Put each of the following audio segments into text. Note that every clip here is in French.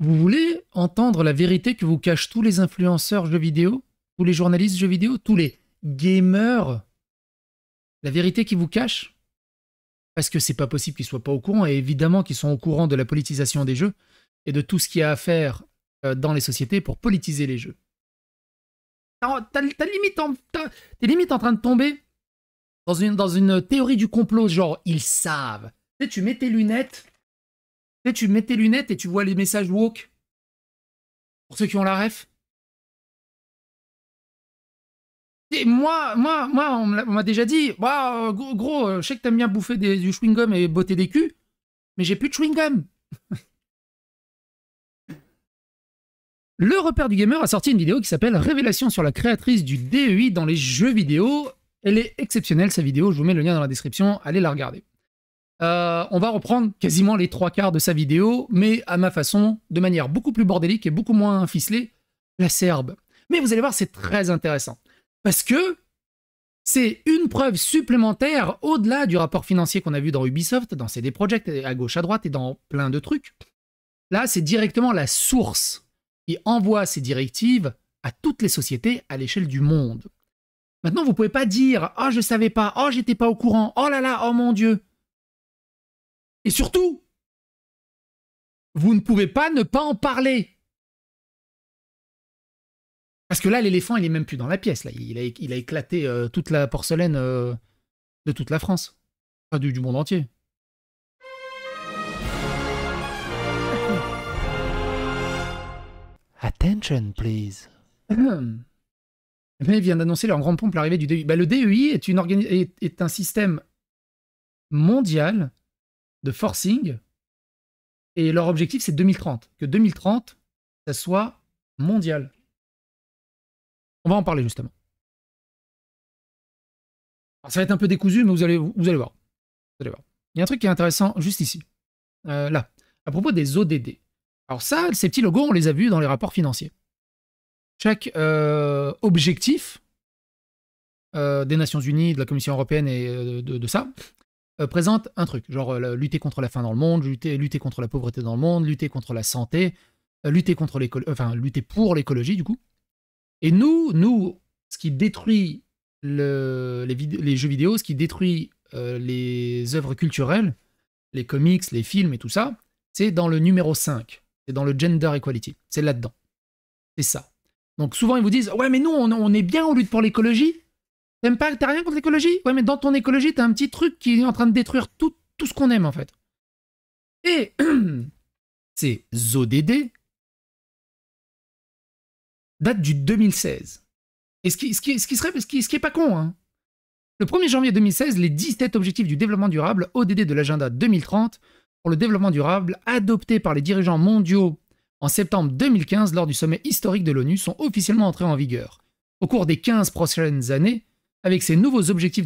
Vous voulez entendre la vérité que vous cachent tous les influenceurs jeux vidéo, tous les journalistes jeux vidéo, tous les gamers? La vérité qu'ils vous cachent? Parce que c'est pas possible qu'ils soient pas au courant, et évidemment qu'ils sont au courant de la politisation des jeux et de tout ce qu'il y a à faire dans les sociétés pour politiser les jeux. T'es limite en train de tomber dans une théorie du complot, genre ils savent. Tu sais, tu mets tes lunettes et tu vois les messages woke. Pour ceux qui ont la ref. Et moi, on m'a déjà dit, bah, gros, je sais que t'aimes bien bouffer du chewing-gum et botter des culs, mais j'ai plus de chewing-gum. Le repère du gamer a sorti une vidéo qui s'appelle Révélation sur la créatrice du DEI dans les jeux vidéo. Elle est exceptionnelle, sa vidéo, je vous mets le lien dans la description, allez la regarder. On va reprendre quasiment les 3/4 de sa vidéo, mais à ma façon, de manière beaucoup plus bordélique et beaucoup moins ficelée, la serbe. Mais vous allez voir, c'est très intéressant. Parce que c'est une preuve supplémentaire au-delà du rapport financier qu'on a vu dans Ubisoft, dans CD Projekt, à gauche, à droite et dans plein de trucs. Là, c'est directement la source qui envoie ces directives à toutes les sociétés à l'échelle du monde. Maintenant, vous pouvez pas dire « Oh, je savais pas. Oh, j'étais pas au courant. Oh là là, oh mon Dieu !» Et surtout, vous ne pouvez pas ne pas en parler. Parce que là, l'éléphant, il est même plus dans la pièce. Là. Il a éclaté toute la porcelaine de toute la France. Enfin, du monde entier. Attention, please. Mais il vient d'annoncer en grande pompe l'arrivée du DEI. Bah, le DEI est un système mondial de forcing. Et leur objectif, c'est 2030. Que 2030, ça soit mondial. On va en parler justement. Alors, ça va être un peu décousu, mais vous allez voir. Vous allez voir. Il y a un truc qui est intéressant juste ici. Là. À propos des ODD. Alors ça, ces petits logos, on les a vus dans les rapports financiers. Chaque objectif des Nations Unies, de la Commission Européenne et de ça, présente un truc. Genre lutter contre la faim dans le monde, lutter contre la pauvreté dans le monde, lutter contre la santé, lutter pour l'écologie du coup. Et nous, ce qui détruit les jeux vidéo, ce qui détruit les œuvres culturelles, les comics, les films et tout ça, c'est dans le numéro 5. C'est dans le gender equality. C'est là-dedans. C'est ça. Donc souvent, ils vous disent « Ouais, mais nous, on est bien, on lutte pour l'écologie. T'as rien contre l'écologie? Ouais, mais dans ton écologie, t'as un petit truc qui est en train de détruire tout ce qu'on aime, en fait. » Et ces ODD datent du 2016. Et ce qui est pas con, hein. Le 1er janvier 2016, les 17 objectifs du développement durable, ODD de l'agenda 2030, pour le développement durable, adoptés par les dirigeants mondiaux en septembre 2015 lors du sommet historique de l'ONU, sont officiellement entrés en vigueur. Au cours des 15 prochaines années, avec ces nouveaux objectifs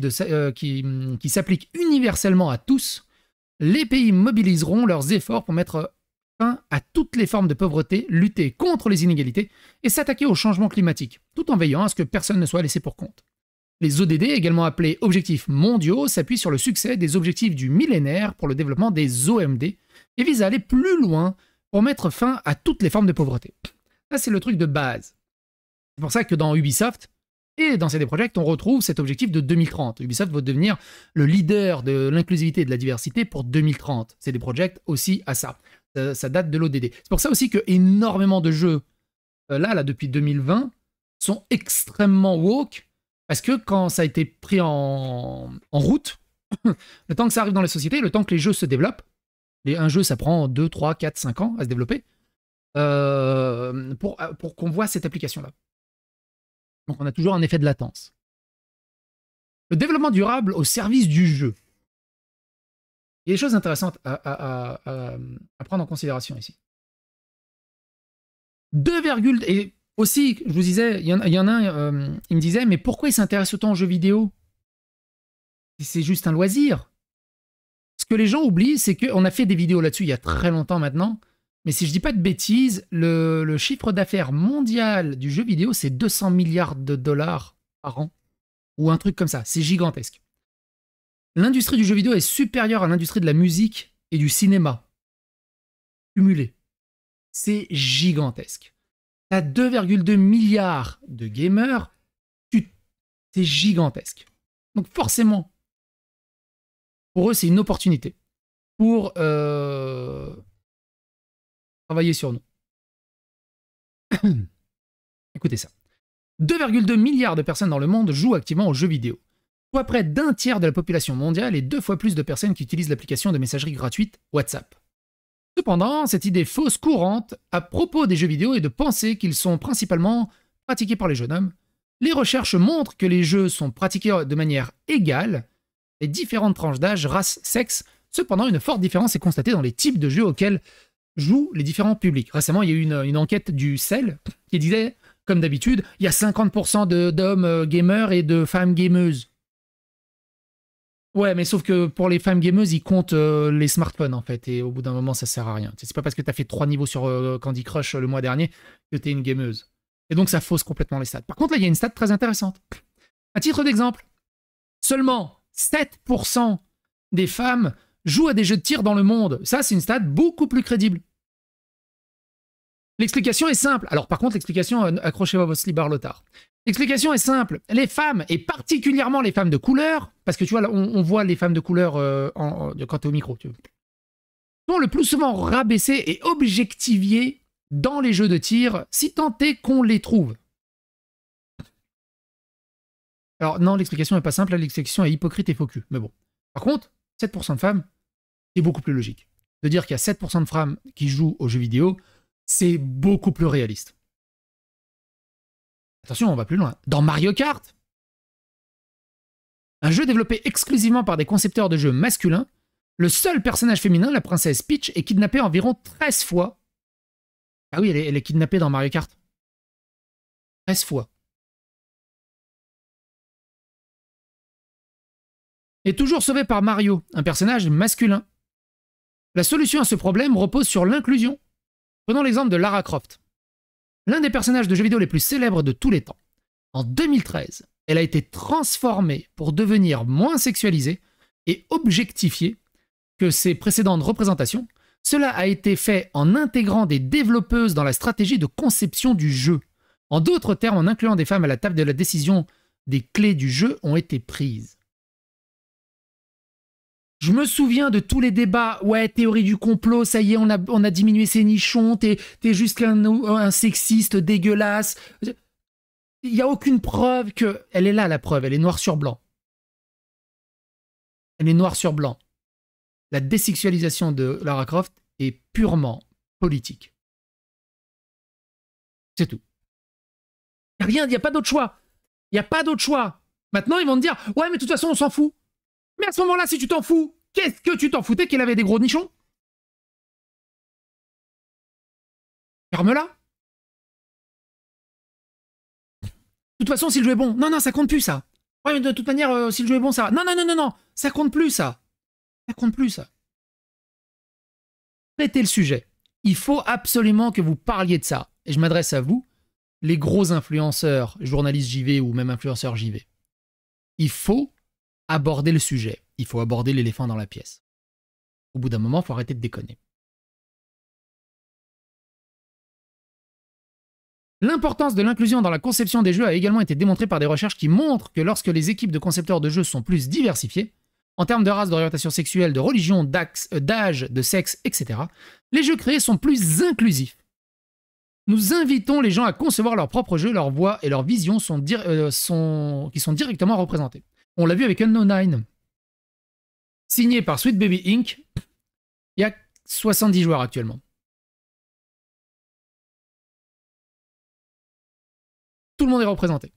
qui s'appliquent universellement à tous, les pays mobiliseront leurs efforts pour mettre fin à toutes les formes de pauvreté, lutter contre les inégalités et s'attaquer au changement climatique, tout en veillant à ce que personne ne soit laissé pour compte. Les ODD, également appelés objectifs mondiaux, s'appuient sur le succès des objectifs du millénaire pour le développement des OMD et visent à aller plus loin pour mettre fin à toutes les formes de pauvreté. Ça, c'est le truc de base. C'est pour ça que dans Ubisoft et dans CD Projekt, on retrouve cet objectif de 2030. Ubisoft va devenir le leader de l'inclusivité et de la diversité pour 2030. CD Projekt aussi à ça. Ça date de l'ODD. C'est pour ça aussi que énormément de jeux, là, depuis 2020, sont extrêmement woke. Parce que quand ça a été pris en route, le temps que ça arrive dans les sociétés, le temps que les jeux se développent, un jeu ça prend 2, 3, 4, 5 ans à se développer, pour qu'on voit cette application-là. Donc on a toujours un effet de latence. Le développement durable au service du jeu. Il y a des choses intéressantes à prendre en considération ici. 2, et aussi, je vous disais, il y en a un, il me disait, mais pourquoi il s'intéresse autant aux jeux vidéo? C'est juste un loisir. Ce que les gens oublient, c'est qu'on a fait des vidéos là-dessus il y a très longtemps maintenant, mais si je dis pas de bêtises, le chiffre d'affaires mondial du jeu vidéo, c'est 200 milliards de dollars par an, ou un truc comme ça, c'est gigantesque. L'industrie du jeu vidéo est supérieure à l'industrie de la musique et du cinéma, cumulé. c'est gigantesque. Tu as 2,2 milliards de gamers, c'est gigantesque. Donc forcément, pour eux, c'est une opportunité pour travailler sur nous. Écoutez ça. 2,2 milliards de personnes dans le monde jouent activement aux jeux vidéo, soit près d'un tiers de la population mondiale et 2 fois plus de personnes qui utilisent l'application de messagerie gratuite WhatsApp. Cependant, cette idée fausse courante à propos des jeux vidéo est de penser qu'ils sont principalement pratiqués par les jeunes hommes. Les recherches montrent que les jeux sont pratiqués de manière égale, les différentes tranches d'âge, race, sexe. Cependant, une forte différence est constatée dans les types de jeux auxquels jouent les différents publics. Récemment, il y a eu une enquête du CEL qui disait, comme d'habitude, il y a 50% d'hommes gamers et de femmes gameuses. Ouais, mais sauf que pour les femmes gameuses, ils comptent les smartphones, en fait, et au bout d'un moment, ça sert à rien. C'est pas parce que t'as fait 3 niveaux sur Candy Crush le mois dernier que t'es une gameuse. Et donc, ça fausse complètement les stats. Par contre, là, il y a une stat très intéressante. À titre d'exemple, seulement 7% des femmes jouent à des jeux de tir dans le monde. Ça, c'est une stat beaucoup plus crédible. L'explication est simple. Alors, par contre, l'explication, accrochez-vous à vos slibards lotards. L'explication est simple. Les femmes, et particulièrement les femmes de couleur, parce que tu vois, là, on voit les femmes de couleur quand tu es au micro, tu vois, sont le plus souvent rabaissées et objectivées dans les jeux de tir, si tant est qu'on les trouve. Alors, non, l'explication n'est pas simple, l'explication est hypocrite et faux cul. Mais bon. Par contre, 7% de femmes, c'est beaucoup plus logique. De dire qu'il y a 7% de femmes qui jouent aux jeux vidéo, c'est beaucoup plus réaliste. Attention, on va plus loin. Dans Mario Kart, un jeu développé exclusivement par des concepteurs de jeux masculins, le seul personnage féminin, la princesse Peach, est kidnappée environ 13 fois. Ah oui, elle est kidnappée dans Mario Kart. 13 fois. Et toujours sauvée par Mario, un personnage masculin. La solution à ce problème repose sur l'inclusion. Prenons l'exemple de Lara Croft. L'un des personnages de jeux vidéo les plus célèbres de tous les temps. En 2013, elle a été transformée pour devenir moins sexualisée et objectifiée que ses précédentes représentations. Cela a été fait en intégrant des développeuses dans la stratégie de conception du jeu. En d'autres termes, en incluant des femmes à la table de la décision, des clés du jeu ont été prises. Je me souviens de tous les débats. Ouais, théorie du complot, ça y est, on a diminué ses nichons, t'es juste un sexiste dégueulasse. Il n'y a aucune preuve que... Elle est là, la preuve, elle est noire sur blanc. Elle est noire sur blanc. La désexualisation de Lara Croft est purement politique. C'est tout. Il n'y a rien, il n'y a pas d'autre choix. Il n'y a pas d'autre choix. Maintenant, ils vont te dire, ouais, mais de toute façon, on s'en fout. Mais à ce moment-là, si tu t'en fous, qu'est-ce que tu t'en foutais qu'elle avait des gros nichons? Ferme-la. De toute façon, si le jeu est bon, non, ça compte plus, ça. Ouais, mais de toute manière, si le jeu est bon, ça... Non, ça compte plus, ça. Ça compte plus, ça. Traitez le sujet. Il faut absolument que vous parliez de ça. Et je m'adresse à vous, les gros influenceurs, journalistes JV ou même influenceurs JV. Il faut aborder le sujet. Il faut aborder l'éléphant dans la pièce. Au bout d'un moment, il faut arrêter de déconner. L'importance de l'inclusion dans la conception des jeux a également été démontrée par des recherches qui montrent que lorsque les équipes de concepteurs de jeux sont plus diversifiées, en termes de race, d'orientation sexuelle, de religion, d'âge, de sexe, etc., les jeux créés sont plus inclusifs. Nous invitons les gens à concevoir leurs propres jeux, leurs voix et leurs visions qui sont directement représentées. On l'a vu avec Unknown 9. Signé par Sweet Baby Inc., il y a 70 joueurs actuellement. Tout le monde est représenté.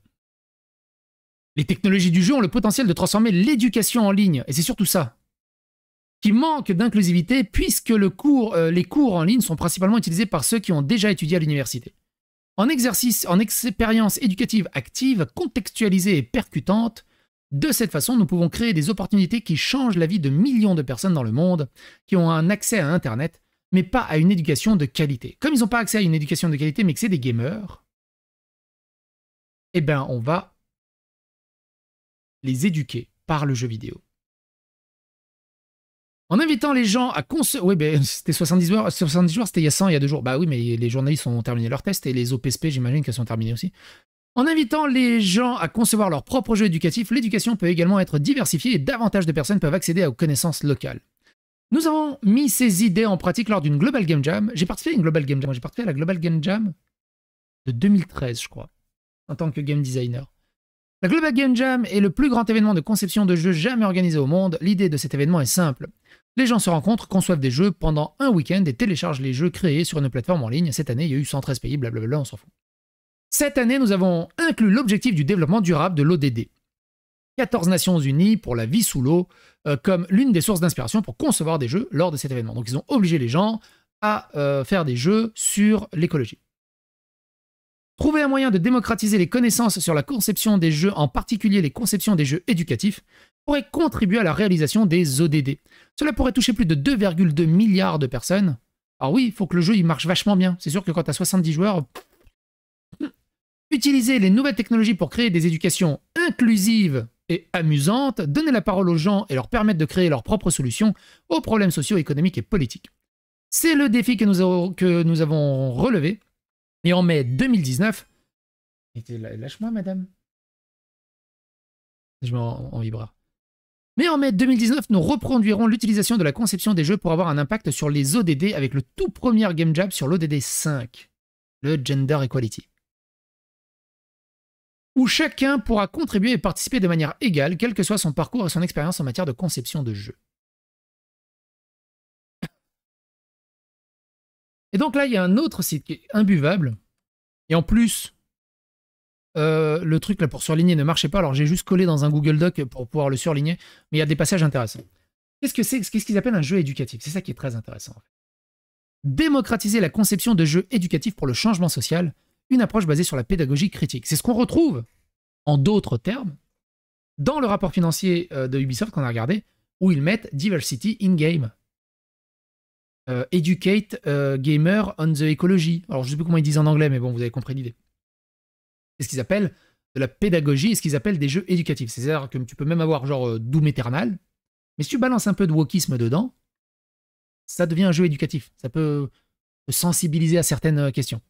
Les technologies du jeu ont le potentiel de transformer l'éducation en ligne, et c'est surtout ça qui manque d'inclusivité, puisque les cours en ligne sont principalement utilisés par ceux qui ont déjà étudié à l'université. En expérience éducative active, contextualisée et percutante, de cette façon, nous pouvons créer des opportunités qui changent la vie de millions de personnes dans le monde, qui ont un accès à Internet, mais pas à une éducation de qualité. Comme ils n'ont pas accès à une éducation de qualité, mais que c'est des gamers, eh bien, on va les éduquer par le jeu vidéo. En invitant les gens à consommer... Oui, ben, c'était 70 jours, c'était il y a 100, il y a 2 jours. Bah oui, mais les journalistes ont terminé leur test et les OPSP, j'imagine qu'elles sont terminées aussi. En invitant les gens à concevoir leur propre jeu éducatif, l'éducation peut également être diversifiée et davantage de personnes peuvent accéder aux connaissances locales. Nous avons mis ces idées en pratique lors d'une Global Game Jam. J'ai participé à une Global Game Jam. J'ai participé à la Global Game Jam de 2013, je crois, en tant que game designer. La Global Game Jam est le plus grand événement de conception de jeux jamais organisé au monde. L'idée de cet événement est simple. Les gens se rencontrent, conçoivent des jeux pendant un week-end et téléchargent les jeux créés sur une plateforme en ligne. Cette année, il y a eu 113 pays, blablabla, on s'en fout. Cette année, nous avons inclus l'objectif du développement durable de l'ODD. 14 Nations Unies pour la vie sous l'eau comme l'une des sources d'inspiration pour concevoir des jeux lors de cet événement. Donc ils ont obligé les gens à faire des jeux sur l'écologie. Trouver un moyen de démocratiser les connaissances sur la conception des jeux, en particulier les conceptions des jeux éducatifs, pourrait contribuer à la réalisation des ODD. Cela pourrait toucher plus de 2,2 milliards de personnes. Alors oui, il faut que le jeu il marche vachement bien. C'est sûr que quand tu as 70 joueurs... Utiliser les nouvelles technologies pour créer des éducations inclusives et amusantes, donner la parole aux gens et leur permettre de créer leurs propres solutions aux problèmes sociaux, économiques et politiques. C'est le défi que nous avons relevé. Et en mai 2019... Lâche-moi, madame. Je mets en vibreur. Mais en mai 2019, nous reproduirons l'utilisation de la conception des jeux pour avoir un impact sur les ODD avec le tout premier Game Jam sur l'ODD 5, le Gender Equality, où chacun pourra contribuer et participer de manière égale, quel que soit son parcours et son expérience en matière de conception de jeux. Et donc là, il y a un autre site qui est imbuvable. Et en plus, le truc là pour surligner ne marchait pas, alors j'ai juste collé dans un Google Doc pour pouvoir le surligner, mais il y a des passages intéressants. Qu'est-ce qu'ils appellent un jeu éducatif? C'est ça qui est très intéressant. En fait. Démocratiser la conception de jeux éducatifs pour le changement social, une approche basée sur la pédagogie critique. C'est ce qu'on retrouve, en d'autres termes, dans le rapport financier de Ubisoft qu'on a regardé, où ils mettent Diversity in Game. Educate Gamer on the Ecology. Alors je ne sais plus comment ils disent en anglais, mais bon, vous avez compris l'idée. C'est ce qu'ils appellent de la pédagogie et ce qu'ils appellent des jeux éducatifs. C'est-à-dire que tu peux même avoir genre Doom Eternal, mais si tu balances un peu de wokisme dedans, ça devient un jeu éducatif. Ça peut te sensibiliser à certaines questions.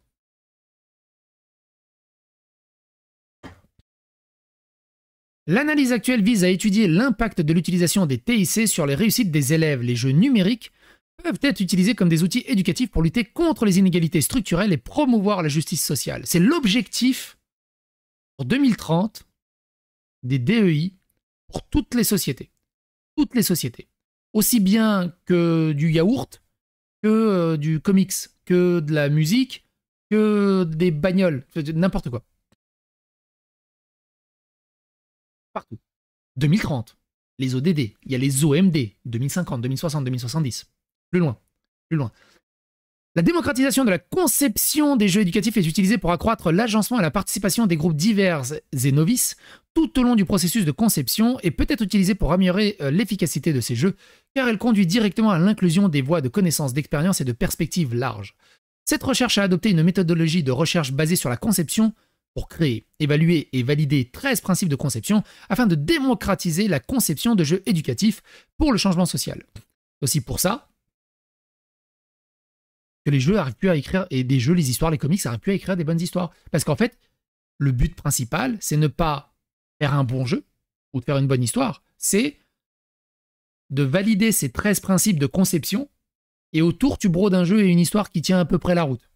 L'analyse actuelle vise à étudier l'impact de l'utilisation des TIC sur les réussites des élèves. Les jeux numériques peuvent être utilisés comme des outils éducatifs pour lutter contre les inégalités structurelles et promouvoir la justice sociale. C'est l'objectif pour 2030 des DEI pour toutes les sociétés. Toutes les sociétés. Aussi bien que du yaourt, que du comics, que de la musique, que des bagnoles, n'importe quoi. Partout. 2030, les ODD, il y a les OMD, 2050, 2060, 2070. Plus loin, plus loin. La démocratisation de la conception des jeux éducatifs est utilisée pour accroître l'agencement et la participation des groupes divers et novices tout au long du processus de conception et peut être utilisée pour améliorer l'efficacité de ces jeux, car elle conduit directement à l'inclusion des voies de connaissances, d'expérience et de perspectives larges. Cette recherche a adopté une méthodologie de recherche basée sur la conception pour créer, évaluer et valider 13 principes de conception afin de démocratiser la conception de jeux éducatifs pour le changement social. C'est aussi pour ça que les jeux arrivent plus à écrire, et des jeux, les histoires, les comics arrivent plus à écrire des bonnes histoires. Parce qu'en fait, le but principal, c'est ne pas faire un bon jeu ou de faire une bonne histoire, c'est de valider ces 13 principes de conception et autour, tu brodes un jeu et une histoire qui tient à peu près la route.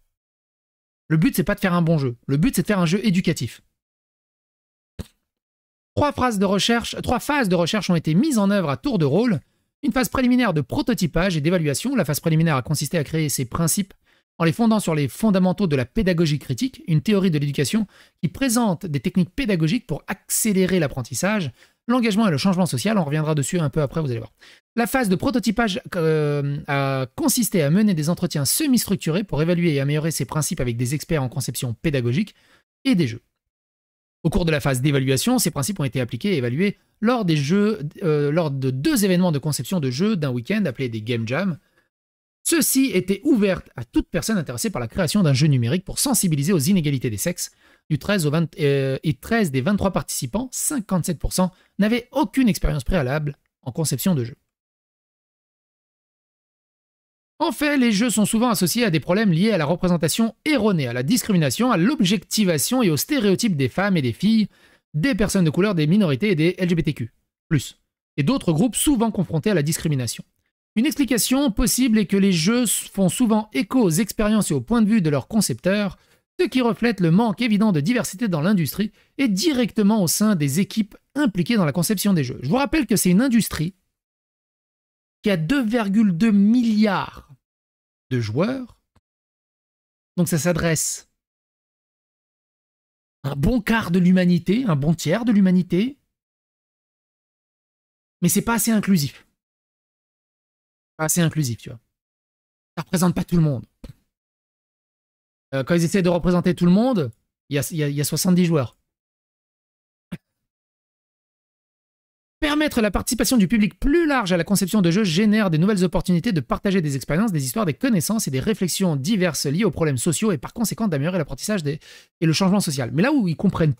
Le but, c'est pas de faire un bon jeu. Le but, c'est de faire un jeu éducatif. 3 phases de recherche ont été mises en œuvre à tour de rôle. Une phase préliminaire de prototypage et d'évaluation. La phase préliminaire a consisté à créer ces principes en les fondant sur les fondamentaux de la pédagogie critique, une théorie de l'éducation qui présente des techniques pédagogiques pour accélérer l'apprentissage, l'engagement et le changement social. On reviendra dessus un peu après, vous allez voir. La phase de prototypage a consisté à mener des entretiens semi-structurés pour évaluer et améliorer ces principes avec des experts en conception pédagogique et des jeux. Au cours de la phase d'évaluation, ces principes ont été appliqués et évalués lors de 2 événements de conception de jeux d'un week-end appelés des Game Jam. Ceux-ci étaient ouverts à toute personne intéressée par la création d'un jeu numérique pour sensibiliser aux inégalités des sexes. Du 13 des 23 participants, 57% n'avaient aucune expérience préalable en conception de jeu. En fait, les jeux sont souvent associés à des problèmes liés à la représentation erronée, à la discrimination, à l'objectivation et aux stéréotypes des femmes et des filles, des personnes de couleur, des minorités et des LGBTQ+, et d'autres groupes souvent confrontés à la discrimination. Une explication possible est que les jeux font souvent écho aux expériences et aux points de vue de leurs concepteurs, ce qui reflète le manque évident de diversité dans l'industrie et directement au sein des équipes impliquées dans la conception des jeux. Je vous rappelle que c'est une industrie qui a 2,2 milliards de joueurs, donc ça s'adresse à un bon quart de l'humanité, un bon tiers de l'humanité, mais c'est pas assez inclusif. Pas assez inclusif, tu vois. Ça représente pas tout le monde. Quand ils essaient de représenter tout le monde, il y a 70 joueurs. Permettre la participation du public plus large à la conception de jeux génère des nouvelles opportunités de partager des expériences, des histoires, des connaissances et des réflexions diverses liées aux problèmes sociaux et par conséquent d'améliorer l'apprentissage et le changement social. Mais là où ils comprennent,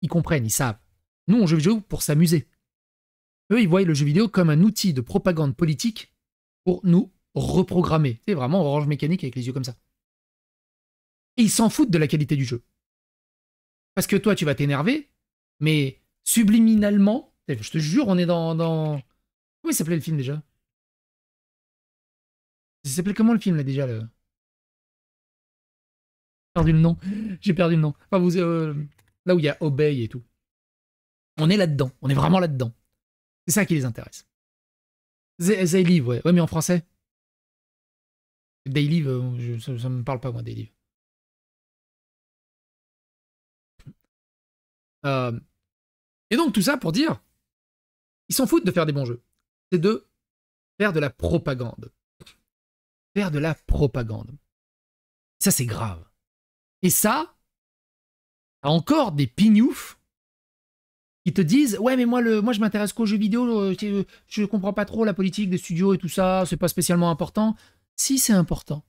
ils savent. Nous, on joue vidéo pour s'amuser. Eux, ils voient le jeu vidéo comme un outil de propagande politique pour nous reprogrammer. C'est vraiment Orange Mécanique avec les yeux comme ça. Et ils s'en foutent de la qualité du jeu. Parce que toi, tu vas t'énerver, mais subliminalement, je te jure, on est dans... Comment il s'appelait le film déjà? Il s'appelait comment le film là déjà J'ai perdu le nom. J'ai perdu le nom. Enfin, là où il y a Obey et tout. On est là-dedans. On est vraiment là-dedans. C'est ça qui les intéresse. They Live, ouais. Ouais, mais en français. They Live, ça me parle pas, moi, They Live. Et donc, tout ça pour dire, ils s'en foutent de faire des bons jeux. C'est de faire de la propagande. Faire de la propagande. Ça, c'est grave. Et ça, t'as encore des pignoufs qui te disent « Ouais, mais moi je m'intéresse qu'aux jeux vidéo, je comprends pas trop la politique des studios et tout ça, c'est pas spécialement important. » Si, c'est important.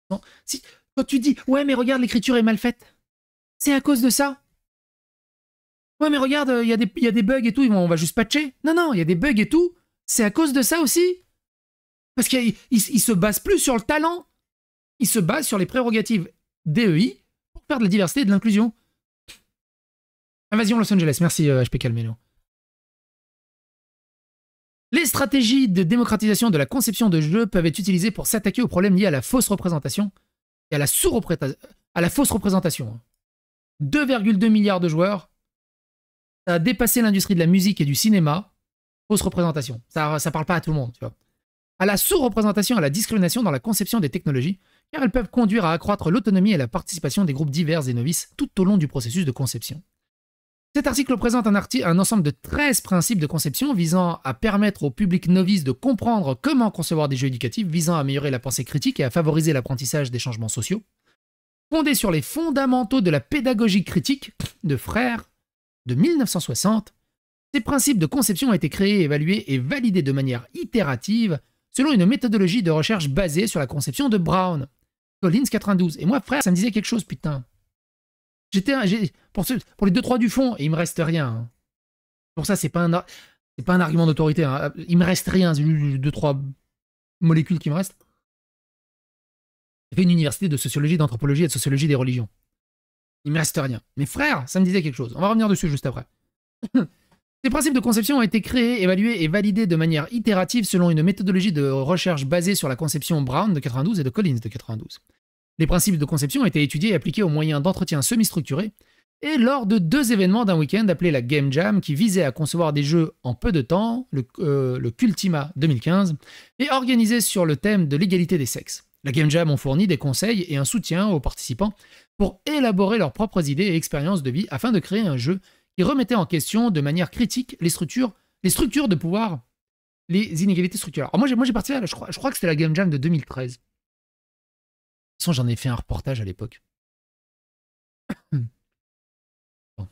Non. Si, quand tu dis « Ouais, mais regarde, l'écriture est mal faite. » C'est à cause de ça. Ouais, mais regarde, il y a des bugs et tout, on va juste patcher. Non, non, il y a des bugs et tout. C'est à cause de ça aussi. Parce qu'il se base plus sur le talent. Il se base sur les prérogatives DEI pour faire de la diversité et de l'inclusion. Invasion Los Angeles, merci HP Calmeno. Les stratégies de démocratisation de la conception de jeux peuvent être utilisées pour s'attaquer aux problèmes liés à la fausse représentation et à la fausse représentation. 2,2 milliards de joueurs. Ça a dépassé l'industrie de la musique et du cinéma. Fausse représentation. Ça parle pas à tout le monde, tu vois. À la sous-représentation, à la discrimination dans la conception des technologies, car elles peuvent conduire à accroître l'autonomie et la participation des groupes divers et novices tout au long du processus de conception. Cet article présente un ensemble de 13 principes de conception visant à permettre au public novice de comprendre comment concevoir des jeux éducatifs, visant à améliorer la pensée critique et à favoriser l'apprentissage des changements sociaux. Fondés sur les fondamentaux de la pédagogie critique de Frère de 1960, ces principes de conception ont été créés, évalués et validés de manière itérative selon une méthodologie de recherche basée sur la conception de Brown, Collins 92. Et moi, Frère, ça me disait quelque chose, putain. Pour les 2-3 du fond, et il me reste rien. Hein. Pour ça, c'est pas un argument d'autorité. Hein. Il me reste rien, c'est 2-3 molécules qui me restent. J'ai fait une université de sociologie, d'anthropologie et de sociologie des religions. Il me reste rien. Mais Frère, ça me disait quelque chose. On va revenir dessus juste après. Ces principes de conception ont été créés, évalués et validés de manière itérative selon une méthodologie de recherche basée sur la conception Brown de 92 et de Collins de 92. Les principes de conception ont été étudiés et appliqués aux moyens d'entretien semi-structurés et lors de 2 événements d'un week-end appelés la Game Jam qui visaient à concevoir des jeux en peu de temps, le Cultima 2015, et organisés sur le thème de l'égalité des sexes. La Game Jam ont fourni des conseils et un soutien aux participants pour élaborer leurs propres idées et expériences de vie afin de créer un jeu qui remettait en question de manière critique les structures de pouvoir, les inégalités structurelles. Alors moi j'ai participé, je crois que c'était la Game Jam de 2013. De toute façon, j'en ai fait un reportage à l'époque. Bon.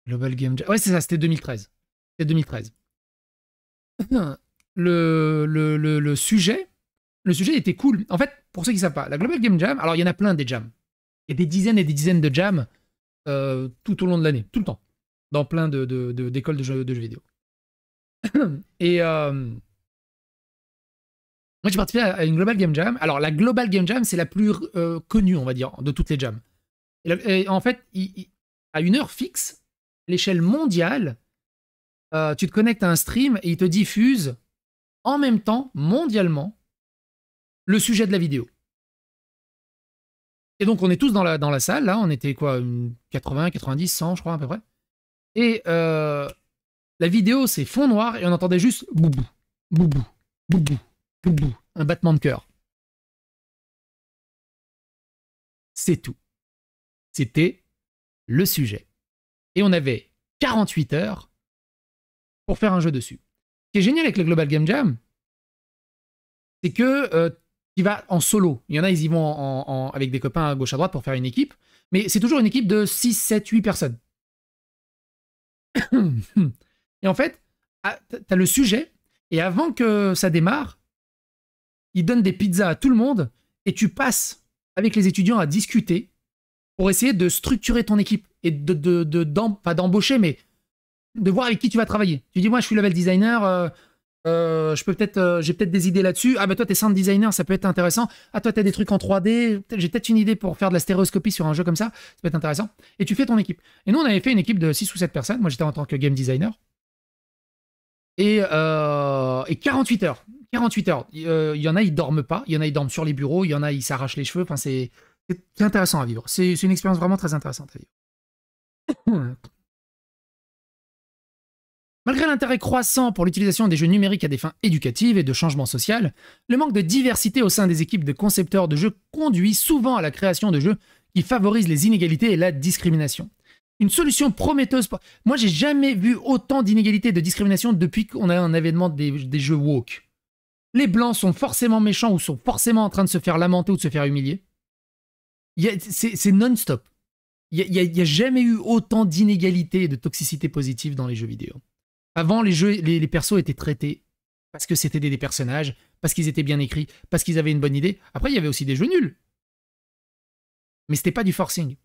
Global Game Jam. Ouais, c'est ça, c'était 2013. C'était 2013. Le sujet était cool. En fait, pour ceux qui ne savent pas, la Global Game Jam, alors il y en a plein des jams. Il y a des dizaines et des dizaines de jams tout au long de l'année, tout le temps, dans plein d'écoles de jeux vidéo. Et moi, j'ai participé à une Global Game Jam. Alors, la Global Game Jam, c'est la plus connue, on va dire, de toutes les jams. Et en fait, à une heure fixe, à l'échelle mondiale, tu te connectes à un stream et il te diffuse en même temps, mondialement, le sujet de la vidéo. Et donc, on est tous dans la salle, là, on était quoi, 80, 90, 100, je crois, à peu près. Et la vidéo, c'est fond noir et on entendait juste boubou, boubou, boubou, boubou, un battement de cœur. C'est tout. C'était le sujet. Et on avait 48 heures pour faire un jeu dessus. Ce qui est génial avec le Global Game Jam, c'est que tu vas en solo. Il y en a, ils y vont avec des copains à gauche à droite pour faire une équipe. Mais c'est toujours une équipe de 6, 7, 8 personnes. Et en fait, t'as le sujet, et avant que ça démarre, ils donnent des pizzas à tout le monde, et tu passes avec les étudiants à discuter pour essayer de structurer ton équipe, et pas d'embaucher, mais de voir avec qui tu vas travailler. Tu dis, moi, je suis level designer, j'ai peut-être des idées là-dessus. Ah bah toi, t'es sound designer, ça peut être intéressant. Ah toi, t'as des trucs en 3D, j'ai peut-être une idée pour faire de la stéréoscopie sur un jeu comme ça peut être intéressant. Et tu fais ton équipe. Et nous, on avait fait une équipe de 6 ou 7 personnes. Moi, j'étais en tant que game designer. Et 48 heures. 48 heures. Il y en a, ils dorment pas. Il y en a, ils dorment sur les bureaux. Il y en a, ils s'arrachent les cheveux. Enfin, c'est intéressant à vivre. C'est une expérience vraiment très intéressante à vivre. Malgré l'intérêt croissant pour l'utilisation des jeux numériques à des fins éducatives et de changement social, le manque de diversité au sein des équipes de concepteurs de jeux conduit souvent à la création de jeux qui favorisent les inégalités et la discrimination. Une solution prometteuse... Moi, j'ai jamais vu autant d'inégalités et de discrimination depuis qu'on a un événement des jeux woke. Les blancs sont forcément méchants ou sont forcément en train de se faire lamenter ou de se faire humilier. C'est non-stop. Il n'y a jamais eu autant d'inégalités et de toxicité positive dans les jeux vidéo. Avant, les persos étaient traités parce que c'était des personnages, parce qu'ils étaient bien écrits, parce qu'ils avaient une bonne idée. Après, il y avait aussi des jeux nuls. Mais c'était pas du forcing.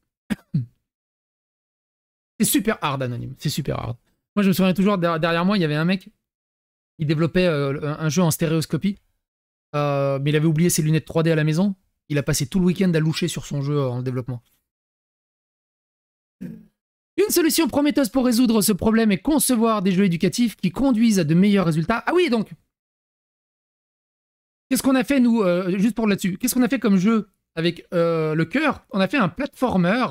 C'est super hard, Anonyme. C'est super hard. Moi, je me souviens toujours, derrière moi, il y avait un mec, il développait un jeu en stéréoscopie, mais il avait oublié ses lunettes 3D à la maison. Il a passé tout le week-end à loucher sur son jeu en développement. Une solution prometteuse pour résoudre ce problème est concevoir des jeux éducatifs qui conduisent à de meilleurs résultats. Ah oui, donc, qu'est-ce qu'on a fait, nous, juste pour là-dessus, qu'est-ce qu'on a fait comme jeu avec le cœur? On a fait un platformer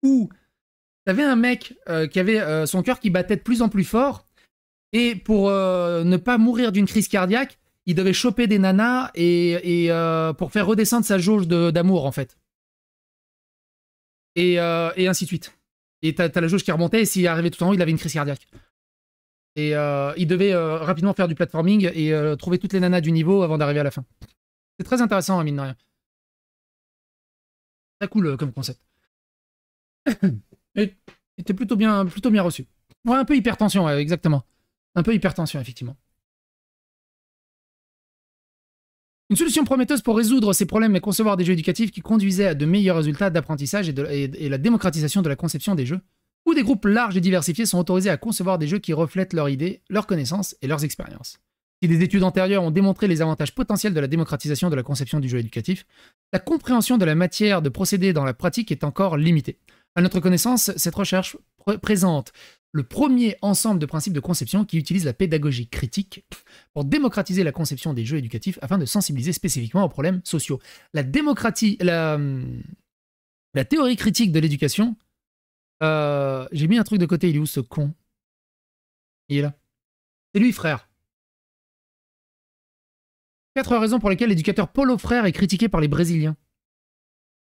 où t'avais un mec qui avait son cœur qui battait de plus en plus fort, et pour ne pas mourir d'une crise cardiaque, il devait choper des nanas et pour faire redescendre sa jauge d'amour, en fait. Et ainsi de suite. Et t'as la jauge qui remontait, et s'il arrivait tout en haut, il avait une crise cardiaque. Et il devait rapidement faire du platforming et trouver toutes les nanas du niveau avant d'arriver à la fin. C'est très intéressant, hein, mine de rien. Très cool comme concept. Et était plutôt bien reçu. Ouais, un peu hypertension, ouais, exactement. Un peu hypertension, effectivement. Une solution prometteuse pour résoudre ces problèmes est concevoir des jeux éducatifs qui conduisaient à de meilleurs résultats d'apprentissage et la démocratisation de la conception des jeux, où des groupes larges et diversifiés sont autorisés à concevoir des jeux qui reflètent leurs idées, leurs connaissances et leurs expériences. Si des études antérieures ont démontré les avantages potentiels de la démocratisation de la conception du jeu éducatif, la compréhension de la matière de procéder dans la pratique est encore limitée. À notre connaissance, cette recherche présente le premier ensemble de principes de conception qui utilise la pédagogie critique pour démocratiser la conception des jeux éducatifs afin de sensibiliser spécifiquement aux problèmes sociaux. La théorie critique de l'éducation, j'ai mis un truc de côté, il est où ce con? Il est là. C'est lui, frère. 4 raisons pour lesquelles l'éducateur Paulo Freire est critiqué par les Brésiliens.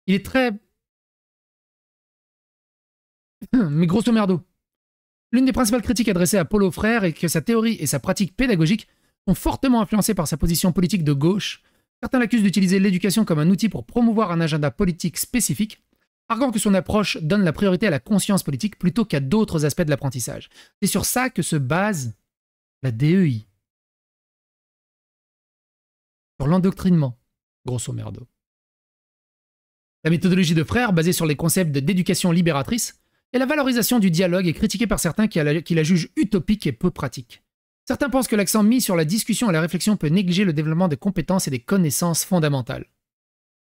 Il est très... Mais grosso merdo. L'une des principales critiques adressées à Paulo Freire est que sa théorie et sa pratique pédagogique sont fortement influencées par sa position politique de gauche. Certains l'accusent d'utiliser l'éducation comme un outil pour promouvoir un agenda politique spécifique, arguant que son approche donne la priorité à la conscience politique plutôt qu'à d'autres aspects de l'apprentissage. C'est sur ça que se base la DEI. Sur l'endoctrinement, grosso merdo. La méthodologie de Freire, basée sur les concepts d'éducation libératrice, et la valorisation du dialogue est critiquée par certains qui la jugent utopique et peu pratique. Certains pensent que l'accent mis sur la discussion et la réflexion peut négliger le développement des compétences et des connaissances fondamentales.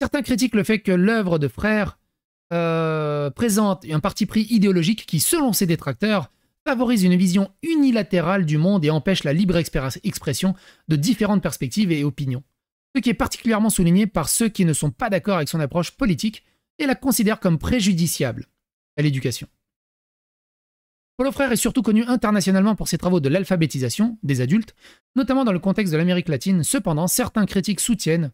Certains critiquent le fait que l'œuvre de Frère présente un parti pris idéologique qui, selon ses détracteurs, favorise une vision unilatérale du monde et empêche la libre expression de différentes perspectives et opinions. Ce qui est particulièrement souligné par ceux qui ne sont pas d'accord avec son approche politique et la considèrent comme préjudiciable à l'éducation. Paulo Freire est surtout connu internationalement pour ses travaux de l'alphabétisation des adultes, notamment dans le contexte de l'Amérique latine. Cependant, certains critiques soutiennent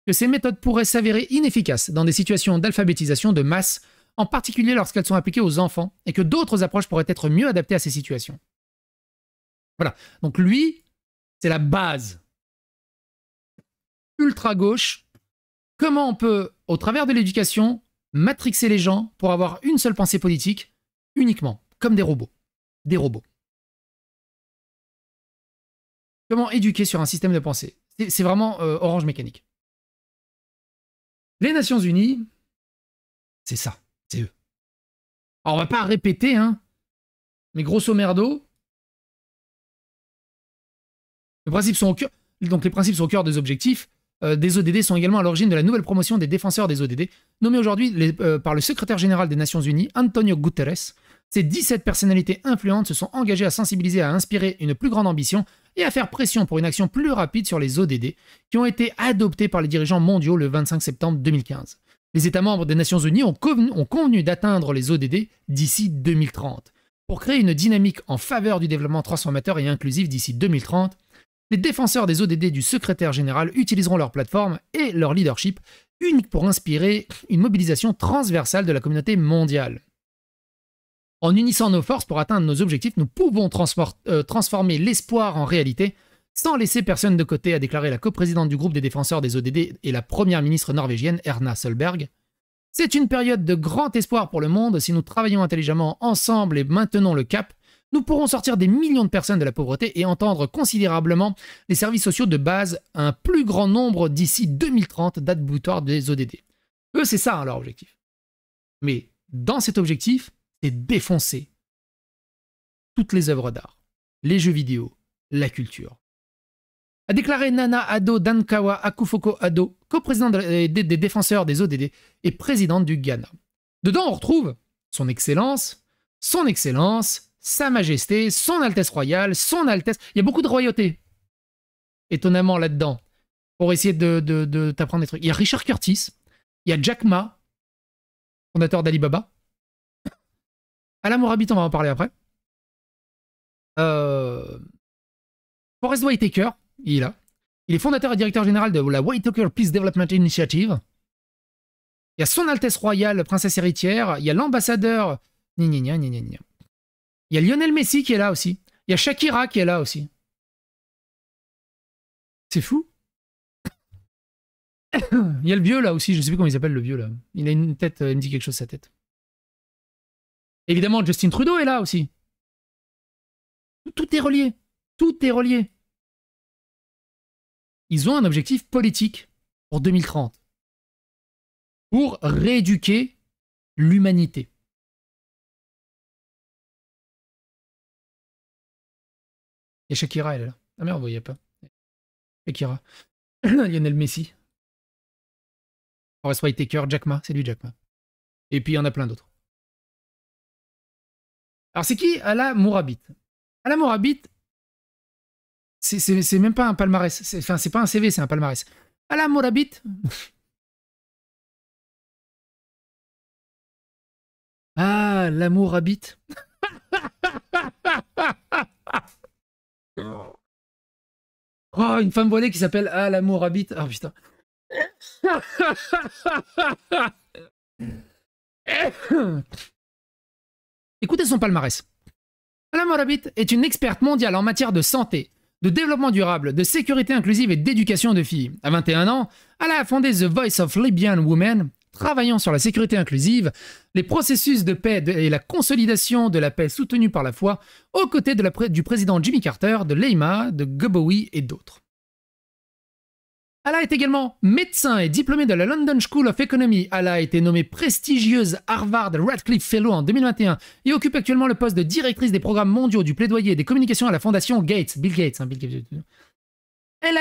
que ces méthodes pourraient s'avérer inefficaces dans des situations d'alphabétisation de masse, en particulier lorsqu'elles sont appliquées aux enfants, et que d'autres approches pourraient être mieux adaptées à ces situations. Voilà, donc lui, c'est la base. Ultra-gauche, comment on peut, au travers de l'éducation, matrixer les gens pour avoir une seule pensée politique, uniquement, comme des robots. Des robots. Comment éduquer sur un système de pensée? C'est vraiment Orange Mécanique. Les Nations Unies, c'est ça, c'est eux. Alors on va pas répéter, hein, mais grosso merdo, les principes sont au cœur des objectifs. Des ODD sont également à l'origine de la nouvelle promotion des défenseurs des ODD, nommée aujourd'hui par le secrétaire général des Nations Unies, Antonio Guterres. Ces 17 personnalités influentes se sont engagées à sensibiliser, à inspirer une plus grande ambition et à faire pression pour une action plus rapide sur les ODD, qui ont été adoptés par les dirigeants mondiaux le 25 septembre 2015. Les États membres des Nations Unies ont convenu d'atteindre les ODD d'ici 2030. Pour créer une dynamique en faveur du développement transformateur et inclusif d'ici 2030, les défenseurs des ODD du secrétaire général utiliseront leur plateforme et leur leadership unique pour inspirer une mobilisation transversale de la communauté mondiale. En unissant nos forces pour atteindre nos objectifs, nous pouvons transformer l'espoir en réalité sans laisser personne de côté, a déclaré la coprésidente du groupe des défenseurs des ODD et la première ministre norvégienne Erna Solberg. C'est une période de grand espoir pour le monde. Si nous travaillons intelligemment ensemble et maintenons le cap, nous pourrons sortir des millions de personnes de la pauvreté et entendre considérablement les services sociaux de base à un plus grand nombre d'ici 2030, date butoir des ODD. Eux, c'est ça, hein, leur objectif. Mais dans cet objectif, c'est défoncer toutes les œuvres d'art, les jeux vidéo, la culture. A déclaré Nana Ado Dankawa Akufo-Addo, coprésidente des défenseurs des ODD et présidente du Ghana. Dedans, on retrouve son Excellence, Sa Majesté, Son Altesse Royale, Son Altesse... Il y a beaucoup de royauté, étonnamment, là-dedans, pour essayer de t'apprendre des trucs. Il y a Richard Curtis, il y a Jack Ma, fondateur d'Alibaba. Alain Morabit, on va en parler après. Forrest Whitaker, il est là. Il est fondateur et directeur général de la Whitaker Peace Development Initiative. Il y a Son Altesse Royale, princesse héritière. Il y a l'ambassadeur... Il y a Lionel Messi qui est là aussi. Il y a Shakira qui est là aussi. C'est fou. Il y a le vieux là aussi, je sais plus comment il s'appelle le vieux là. Il a une tête, il me dit quelque chose sa tête. Évidemment, Justin Trudeau est là aussi. Tout est relié. Tout est relié. Ils ont un objectif politique pour 2030. Pour rééduquer l'humanité. Il y a Shakira, elle est là. Ah merde, vous voyez pas. Shakira. Lionel Messi. Forrest Whitaker, Jack Ma, c'est lui Jack Ma. Et puis il y en a plein d'autres. Alors c'est qui Ala Mourabit? Ala Mourabit, c'est même pas un palmarès. Enfin, c'est pas un CV, c'est un palmarès. Ala Mourabit. Ah, l'amour habite. Oh, une femme voilée qui s'appelle Ah, l'amour habite. Oh putain. Écoutez son palmarès. Ala Mourabit est une experte mondiale en matière de santé, de développement durable, de sécurité inclusive et d'éducation de filles. À 21 ans, elle a fondé The Voice of Libyan Women, travaillant sur la sécurité inclusive, les processus de paix et la consolidation de la paix soutenue par la foi, aux côtés du président Jimmy Carter, de Leima, de Gobowi et d'autres. Allah est également médecin et diplômée de la London School of Economy. Allah a été nommée prestigieuse Harvard Radcliffe Fellow en 2021 et occupe actuellement le poste de directrice des programmes mondiaux du plaidoyer et des communications à la fondation Gates. Bill Gates. Elle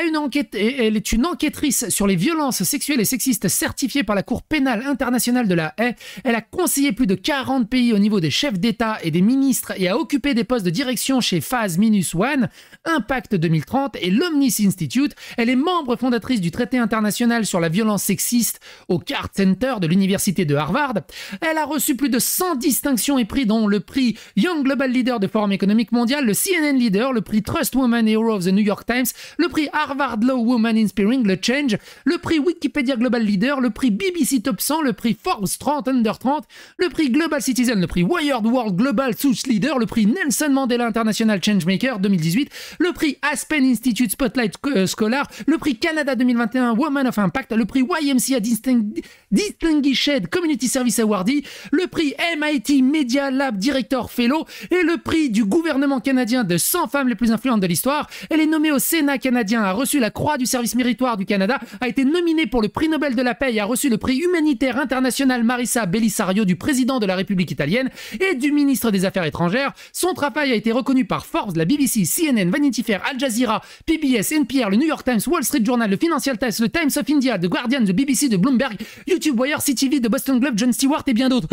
est une enquêtrice sur les violences sexuelles et sexistes certifiée par la Cour pénale internationale de la Haye. Elle a conseillé plus de 40 pays au niveau des chefs d'État et des ministres et a occupé des postes de direction chez Phase-One, Impact 2030 et l'Omnis Institute. Elle est membre fondatrice du traité international sur la violence sexiste au Card Center de l'université de Harvard. Elle a reçu plus de 100 distinctions et prix dont le prix Young Global Leader de Forum économique mondial, le CNN Leader, le prix Trust Woman Hero of the New York Times, le prix Harvard Law Woman Inspiring, le Change, le prix Wikipédia Global Leader, le prix BBC Top 100, le prix Forbes 30 Under 30, le prix Global Citizen, le prix Wired World Global Such Leader, le prix Nelson Mandela International Changemaker 2018, le prix Aspen Institute Spotlight Scholar, le prix Canada 2021 Woman of Impact, le prix YMCA Distinguished Community Service Awardee, le prix MIT Media Lab Director Fellow et le prix du gouvernement canadien de 100 femmes les plus influentes de l'histoire. Elle est nommée au Sénat canadien, a reçu la Croix du service méritoire du Canada, a été nominée pour le prix Nobel de la paix et a reçu le prix humanitaire international Marisa Bellisario du président de la République italienne et du ministre des Affaires étrangères. Son travail a été reconnu par Forbes, la BBC, CNN, Vanity Fair, Al Jazeera, PBS, NPR, le New York Times, Wall Street Journal, le Financial Times, le Times of India, The Guardian, The BBC, de Bloomberg, YouTube Wire, CTV, The Boston Globe, Jon Stewart et bien d'autres.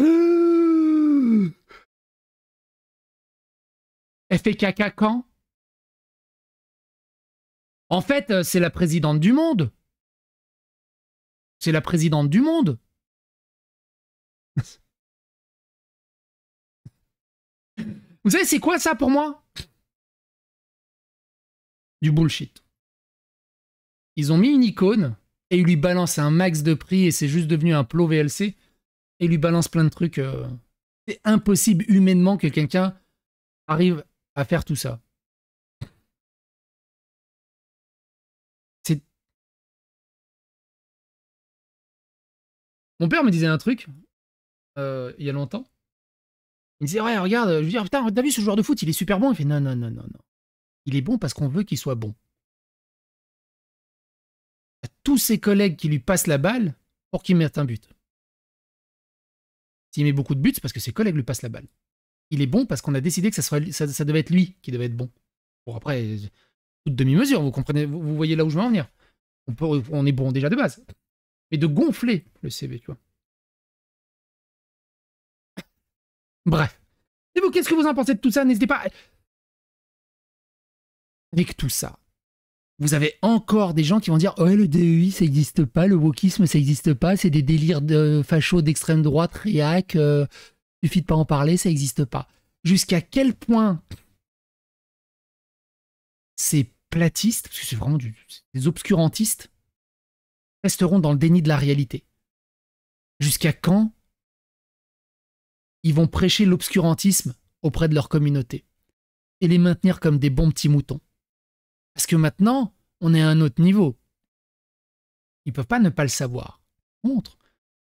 Elle fait caca quand? En fait, c'est la présidente du monde. C'est la présidente du monde. Vous savez, c'est quoi ça pour moi? Du bullshit. Ils ont mis une icône et ils lui balancent un max de prix et c'est juste devenu un plot VLC. Et ils lui balancent plein de trucs. C'est impossible humainement que quelqu'un arrive à faire tout ça. Mon père me disait un truc, il y a longtemps. Il me disait, ouais, regarde, je veux dire, putain, t'as vu ce joueur de foot, il est super bon. Il fait, non, non, non, non, non. Il est bon parce qu'on veut qu'il soit bon. Il y a tous ses collègues qui lui passent la balle pour qu'il mette un but. S'il met beaucoup de buts, c'est parce que ses collègues lui passent la balle. Il est bon parce qu'on a décidé que ça devait être lui qui devait être bon. Bon, après, toute demi-mesure, vous comprenez, vous voyez là où je veux en venir. On est bon déjà de base. Mais de gonfler le CV, tu vois. Bref. Et vous, qu'est-ce que vous en pensez de tout ça? N'hésitez pas. Avec tout ça, vous avez encore des gens qui vont dire « Oh, le DEI, ça n'existe pas, le wokisme, ça n'existe pas, c'est des délires de fachos d'extrême droite, réac, suffit de pas en parler, ça n'existe pas. » Jusqu'à quel point ces platistes, parce que c'est vraiment des obscurantistes, resteront dans le déni de la réalité? Jusqu'à quand ils vont prêcher l'obscurantisme auprès de leur communauté et les maintenir comme des bons petits moutons? Parce que maintenant, on est à un autre niveau. Ils ne peuvent pas ne pas le savoir. Contre,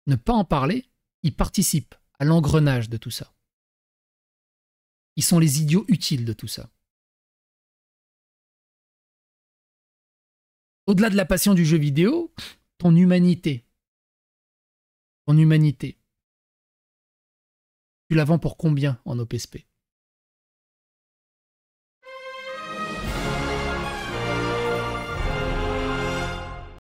ne pas en parler, ils participent à l'engrenage de tout ça. Ils sont les idiots utiles de tout ça. Au-delà de la passion du jeu vidéo, ton humanité, tu la vends pour combien en OPSP?